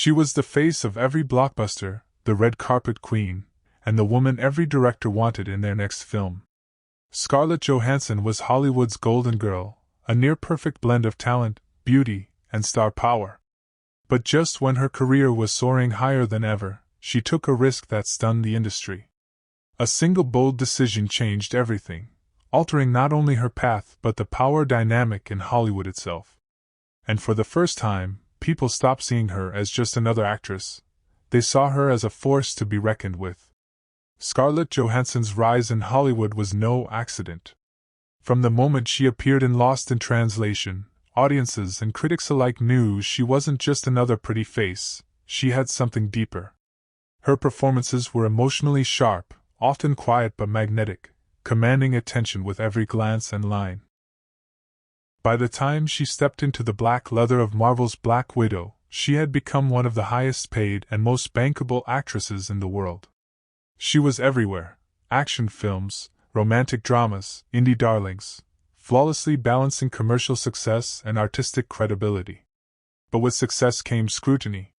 She was the face of every blockbuster, the red carpet queen, and the woman every director wanted in their next film. Scarlett Johansson was Hollywood's golden girl, a near-perfect blend of talent, beauty, and star power. But just when her career was soaring higher than ever, she took a risk that stunned the industry. A single bold decision changed everything, altering not only her path but the power dynamic in Hollywood itself. And for the first time, people stopped seeing her as just another actress. They saw her as a force to be reckoned with. Scarlett Johansson's rise in Hollywood was no accident. From the moment she appeared in Lost in Translation, audiences and critics alike knew she wasn't just another pretty face, she had something deeper. Her performances were emotionally sharp, often quiet but magnetic, commanding attention with every glance and line. By the time she stepped into the black leather of Marvel's Black Widow, she had become one of the highest paid and most bankable actresses in the world. She was everywhere: action films, romantic dramas, indie darlings, flawlessly balancing commercial success and artistic credibility. But with success came scrutiny.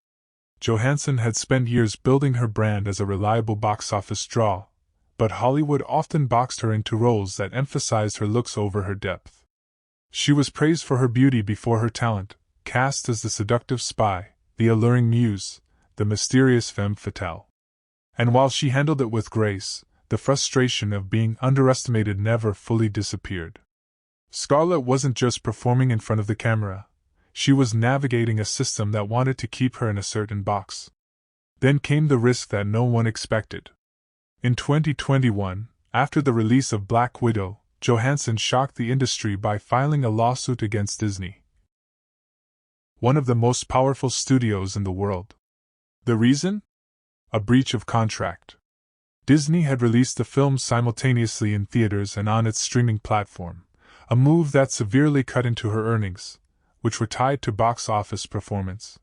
Johansson had spent years building her brand as a reliable box office draw, but Hollywood often boxed her into roles that emphasized her looks over her depth. She was praised for her beauty before her talent, cast as the seductive spy, the alluring muse, the mysterious femme fatale. And while she handled it with grace, the frustration of being underestimated never fully disappeared. Scarlett wasn't just performing in front of the camera, she was navigating a system that wanted to keep her in a certain box. Then came the risk that no one expected. In 2021, after the release of Black Widow, Johansson shocked the industry by filing a lawsuit against Disney, one of the most powerful studios in the world. The reason? A breach of contract. Disney had released the film simultaneously in theaters and on its streaming platform, a move that severely cut into her earnings, which were tied to box office performance.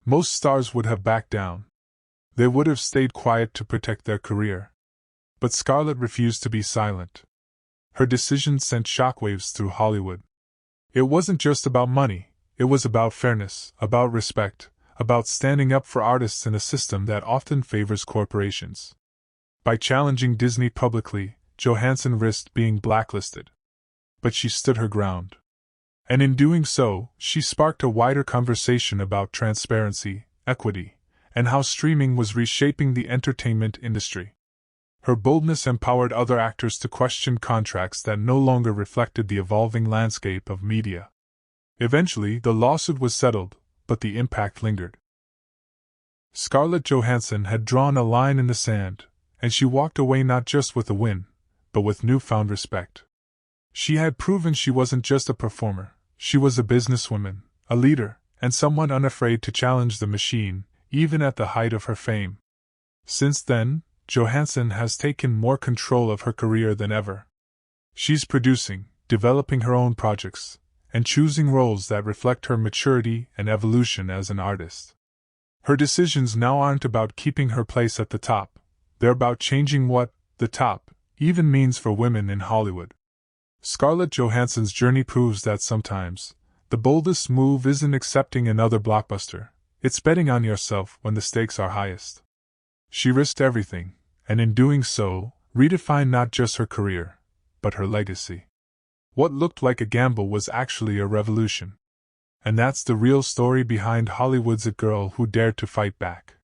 Most stars would have backed down. They would have stayed quiet to protect their career. But Scarlett refused to be silent. Her decision sent shockwaves through Hollywood. It wasn't just about money, it was about fairness, about respect, about standing up for artists in a system that often favors corporations. By challenging Disney publicly, Johansson risked being blacklisted. But she stood her ground. And in doing so, she sparked a wider conversation about transparency, equity, and how streaming was reshaping the entertainment industry. Her boldness empowered other actors to question contracts that no longer reflected the evolving landscape of media. Eventually, the lawsuit was settled, but the impact lingered. Scarlett Johansson had drawn a line in the sand, and she walked away not just with a win, but with newfound respect. She had proven she wasn't just a performer, she was a businesswoman, a leader, and someone unafraid to challenge the machine, even at the height of her fame. Since then, Johansson has taken more control of her career than ever. She's producing, developing her own projects, and choosing roles that reflect her maturity and evolution as an artist. Her decisions now aren't about keeping her place at the top, they're about changing what the top even means for women in Hollywood. Scarlett Johansson's journey proves that sometimes, the boldest move isn't accepting another blockbuster, it's betting on yourself when the stakes are highest. She risked everything, and in doing so, redefined not just her career, but her legacy. What looked like a gamble was actually a revolution. And that's the real story behind Hollywood's A Girl Who Dared to Fight Back.